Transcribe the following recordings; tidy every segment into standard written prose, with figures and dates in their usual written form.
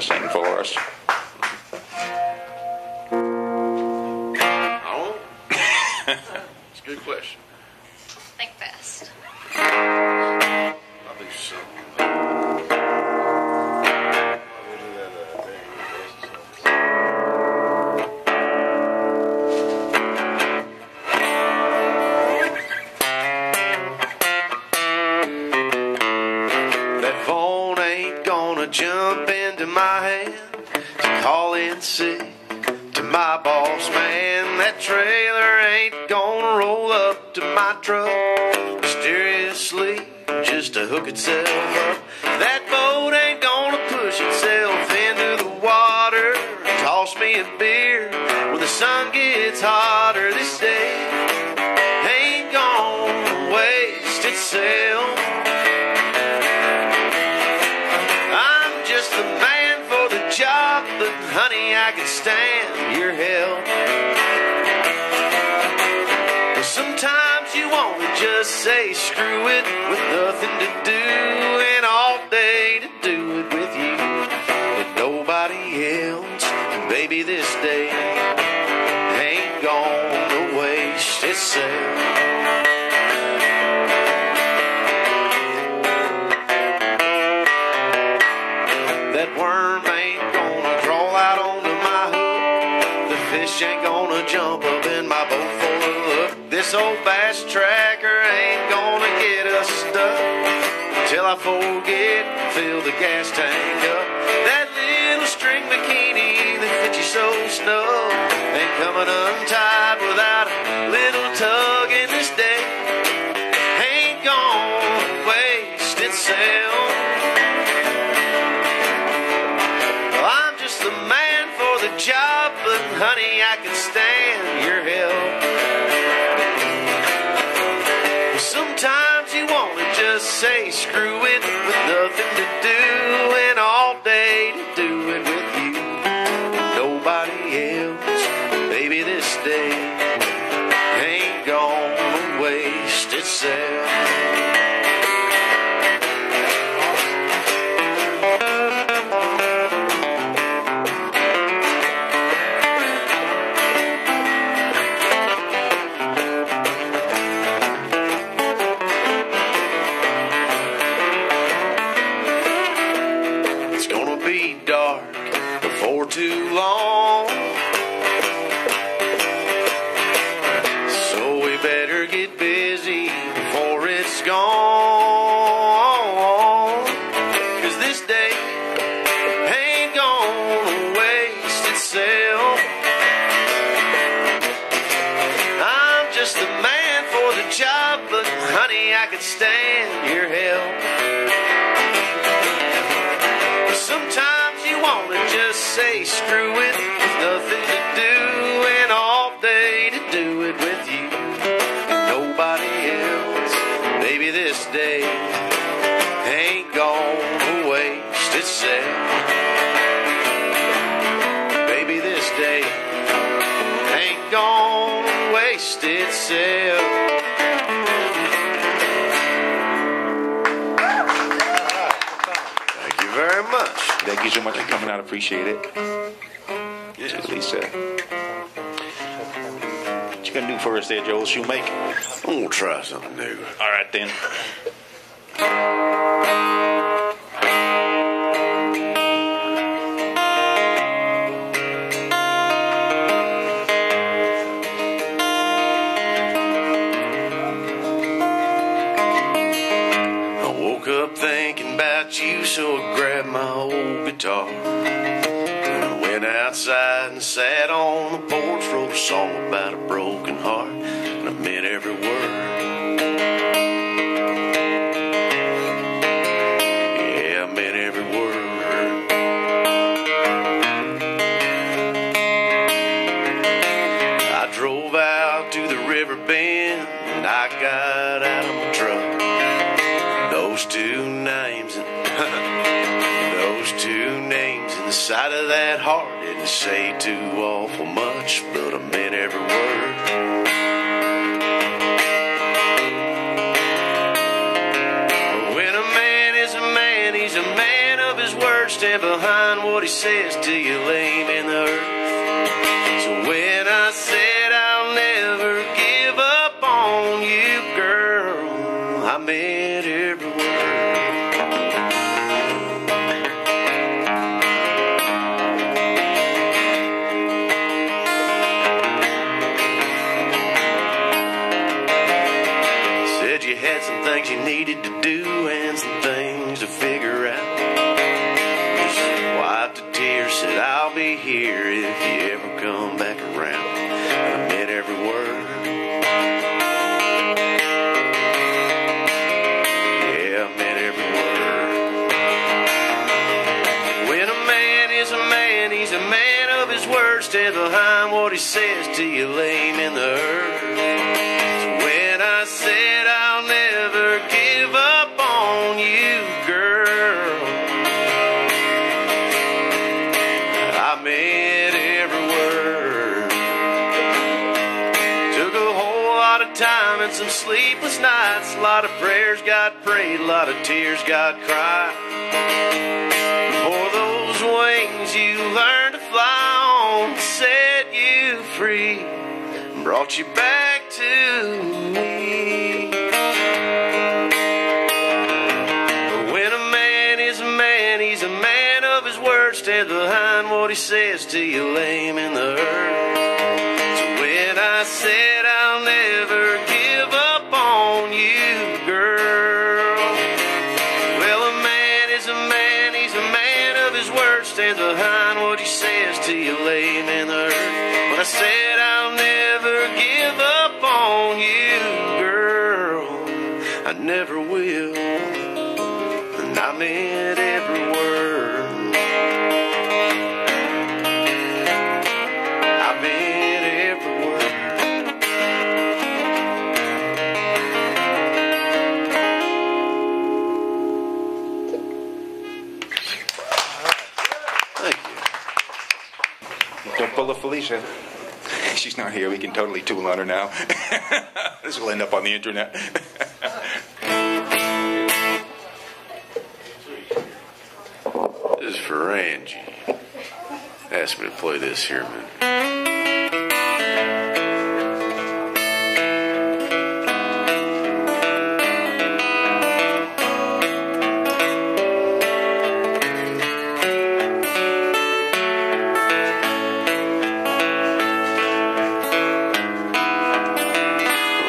to sing for us? Oh, it's a good question. Think fast. I'll do something. That phone ain't gonna jump into my hand to call in sick to my boss man. That trailer ain't gonna roll up to my truck mysteriously just to hook itself up. That boat ain't gonna push itself into the water and toss me a beer when the sun gets hotter. This day ain't gonna waste itself. I'm just the man for the job, but honey, I can stand your help. But sometimes you wanna just say screw it with nothing to do and all day to do it with you and nobody else. And baby, this day ain't gonna waste itself. That worm ain't gonna crawl out onto my hook. The fish ain't gonna jump up in my boat for a look. This old bass tracker ain't gonna get us stuck till I forget to fill the gas tank up. That little string bikini that fits you so snug ain't coming untied without a little tug. In this day ain't gonna waste itself. I'm just the man for the job, but honey, I can stand your help. Sometimes you wanna just say screw it with nothing to do and all day to do it with you and nobody else. Baby, this day ain't gonna waste itself. Too long, so we better get busy before it's gone, 'cause this day ain't gonna waste itself. I'm just the man for the job, but honey, I can stand your help. But sometimes you wanna just say screw it with nothing to do and all day to do it with you and nobody else. Baby, this day ain't gonna waste itself. Baby, this day ain't gonna waste itself. Thank you very much. Thank you so much for coming out. Appreciate it. Yes. Lisa. What you gonna do for us there, Joel? Shewmake? I'm gonna try something new. All right, then. I woke up thinking about you, so I grabbed my old guitar. And I went outside and sat on the porch, wrote a song about a broken heart, and I meant every word. Yeah, I meant every word. I drove out to the river bend, and I got out of my truck. Those two names in the side of that heart didn't say too awful much, but I meant every word. When a man is a man, he's a man of his word. word, stand behind what he says till you lay him in the earth. So when I said I'll never give up on you, girl, I meant every word. Said you had some things you needed to do and some things to figure out. Just wiped the tears, said I'll be here if you ever come back around. I meant every word. Yeah, I meant every word. When a man is a man, he's a man of his word. Stand behind what he says till you lay him in the earth. So when I said I'll never give up on you, girl, I meant every word. Took a whole lot of time and some sleepless nights. A lot of prayers got prayed, a lot of tears got cried. For those wings you learned to fly on set you free, brought you back to me. But when a man is a man, he's a man of his word. Stand behind what he says till you lay him in the earth. So when I said I'll never give up on you, girl, well, a man is a man, he's a man of his word. Stand behind what he says till you lay him in the earth. When I said I'll never give up on you, girl, I never will, and I meant every word. I meant every word. Thank you. Don't pull a Felicia. She's not here. We can totally tool on her now. This will end up on the internet. This is for Angie. Asked me to play this here, man.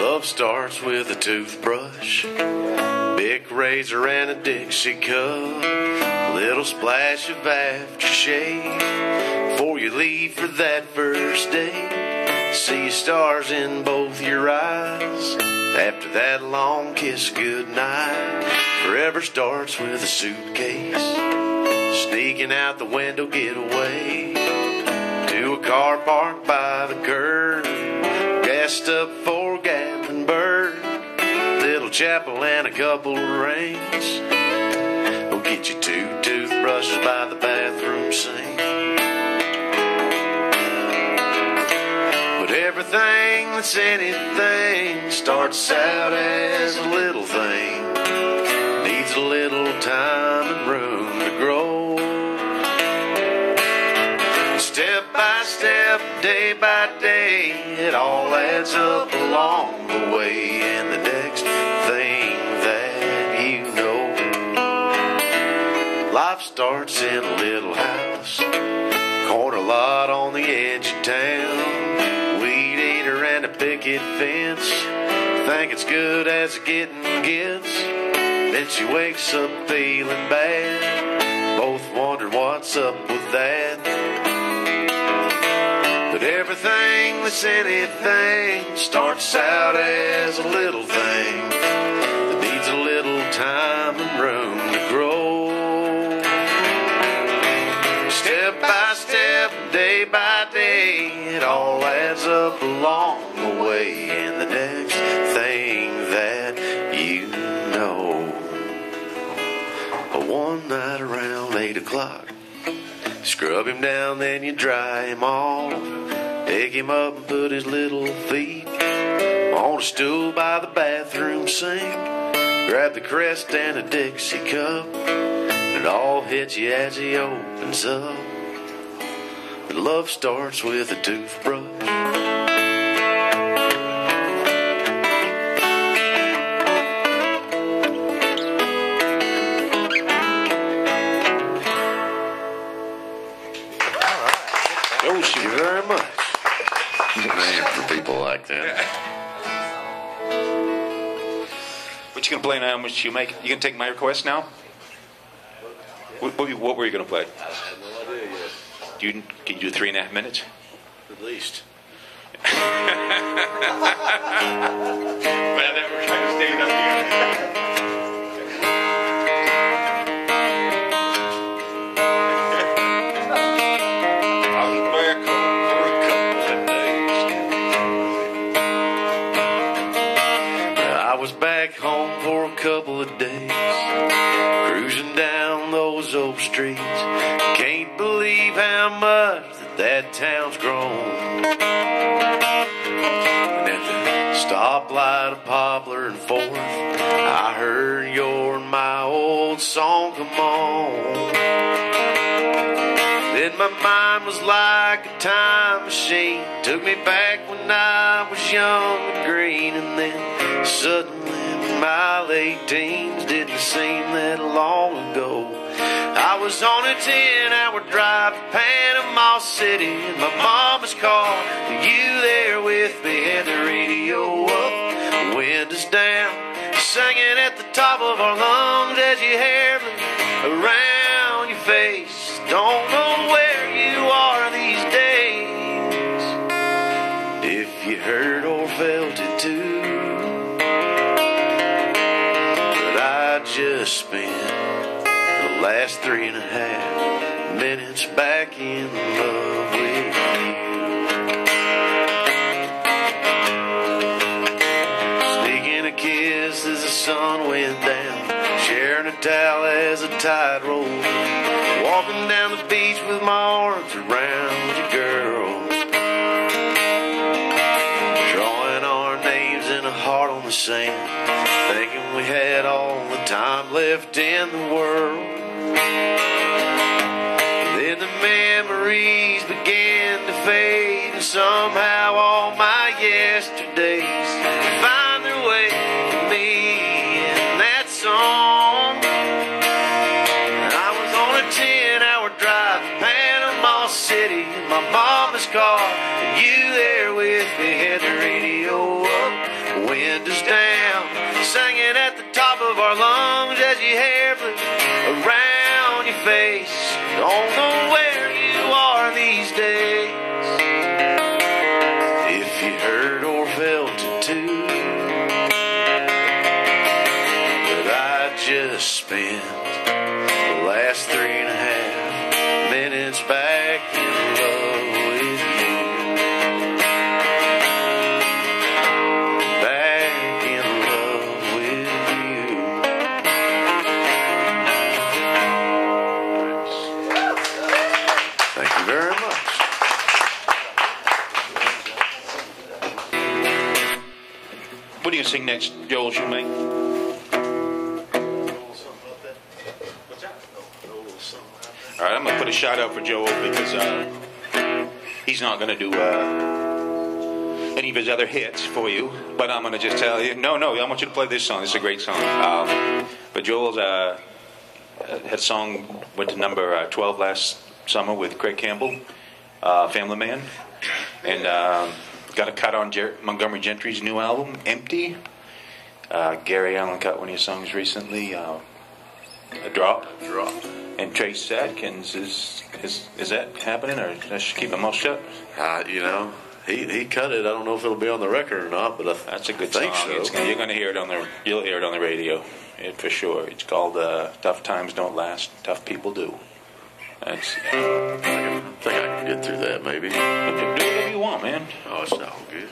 Love starts with a toothbrush, Bic razor and a Dixie cup, little splash of aftershave before you leave for that first date. See stars in both your eyes. After that long kiss goodnight, forever starts with a suitcase, sneaking out the window getaway to a car parked by the curb, gassed up for Gatlinburg, little chapel and a couple of rings. We'll get you 2 toothbrushes by the bathroom sink. But everything that's anything starts out as a little thing, needs a little time and room to grow. Step by step, day by day, it all adds up along the way. And the next thing that you know, life starts in a little house, corner lot on the edge of town, weed eater and a picket fence, think it's good as the getting gets. Then she wakes up feeling bad, both wonder what's up with that. But everything that's anything starts out as a little thing that needs a little time and room to grow. Step by step, day by day, it all adds up along the way. And the next thing that you know, one night around 8 o'clock, scrub him down, then you dry him off. Pick him up and put his little feet on a stool by the bathroom sink. Grab the crest and a Dixie cup and it all hits you as he opens up. But love starts with a toothbrush. Thank you very much. Man, for people like that. What you gonna play now, Mr. Shewmake? You gonna take my request now? What were you gonna play? I have no idea yet. Can you do 3.5 minutes? At least. Well, that we're trying to stay up here. I was back home for a couple of days, cruising down those old streets. Can't believe how much that town's grown. And at the stoplight of Poplar and Fourth, I heard your and my old song come on. Then my mind was like a time machine, took me back when I was young and green. And then suddenly my late teens didn't seem that long ago. I was on a 10-hour drive to Panama City in my mama's car, with you there with me, had the radio up, windows down, singing at the top of our lungs as your hair blew around your face. Don't know where you are these days, if you heard or felt it too. But I just spent the last 3.5 minutes back in love with you. Sneaking a kiss as the sun went down, sharing a towel as the tide rolled, walking down the beach with my arms around you, girl, drawing our names in a heart on the sand, thinking we had all the time left in the world. Then the memories began to fade, and somehow all my yesterdays find their way to me in that song. I was on a 10-hour drive to Panama City in my mama's car, and you there with me, had the radio up, windows down, singing at the top of our lungs as your hair blew around your face. Don't know where you are these days, if you heard or felt it too. But I just spent the last 3.5 minutes back in love with you. Back in love with you. Thank you very much. What are you gonna sing next, Joel Shewmake? All right, I'm gonna put a shout out for Joel because he's not gonna do any of his other hits for you, but I'm gonna just tell you, no, I want you to play this song. This is a great song. But Joel's had a song, went to number 12 last summer with Craig Campbell, Family Man, and got a cut on Montgomery Gentry's new album, Empty. Gary Allen cut one of his songs recently, A Drop. And Trace Adkins, is that happening, or I should keep my mouth shut? You know, he cut it. I don't know if it'll be on the record or not, but That's a good think song. so. You're going to hear it you'll hear it on the radio, for sure. It's called Tough Times Don't Last, Tough People Do. I think I can get through that, maybe. Do whatever you want, man. Oh, it's all good.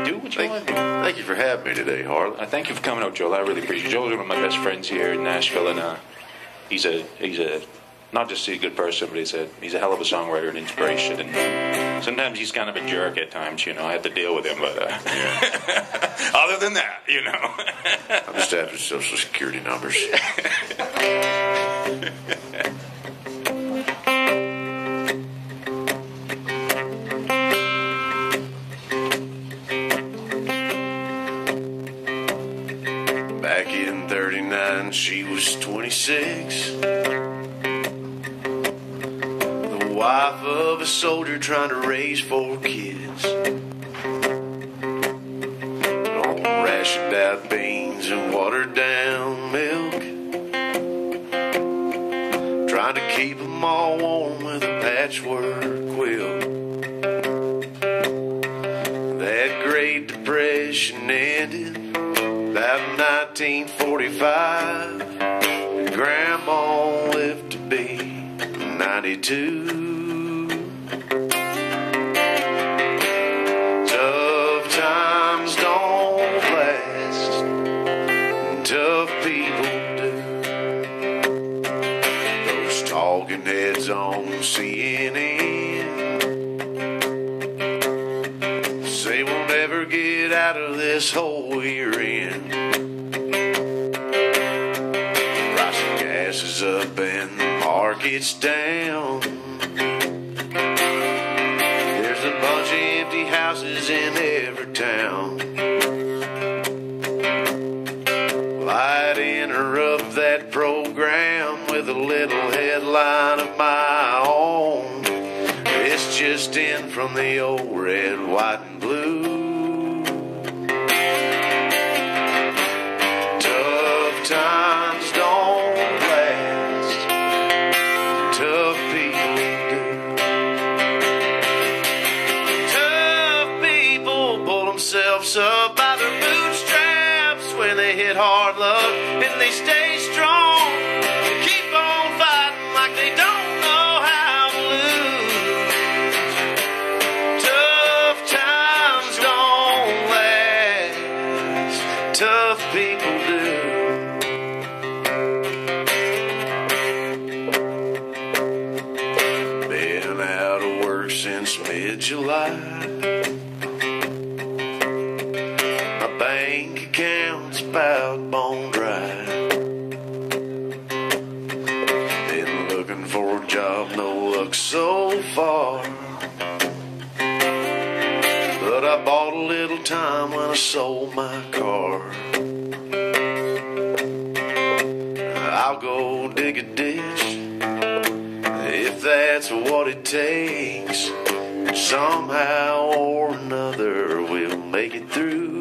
Do what you want. Thank you for having me today, Harley. I thank you for coming out, Joel. I really appreciate it. Joel's one of my best friends here in Nashville, and he's a not just a good person, but he's a hell of a songwriter and inspiration. And sometimes he's kind of a jerk at times, you know. I have to deal with him, but other than that, you know. I'm just after Social Security numbers. She was 26, the wife of a soldier trying to raise 4 kids. On rationed out beans and watered down milk, trying to keep them all warm with a patchwork quilt. That Great Depression ended about 1945. Grandma lived to be 92. Tough times don't last, tough people do. Those talking heads on CNN say we'll never get out of this hole we're in. Price of gas is up and the market's down. There's a bunch of empty houses in every town. Well, I'd interrupt that program with a little headline of my own. It's just in from the old red, white, and blue. Tough times don't last, tough people do. Tough people pull themselves up by their bootstraps when they hit hard luck, and they stay strong, keep on fighting like they don't know how to lose. Tough times don't last, tough people do. Been out of work since mid-July. My bank account's about bone dry. Been looking for a job, no luck so far. But I bought a little time when I sold my car. I'll go dig a ditch if that's what it takes. Somehow or another we'll make it through.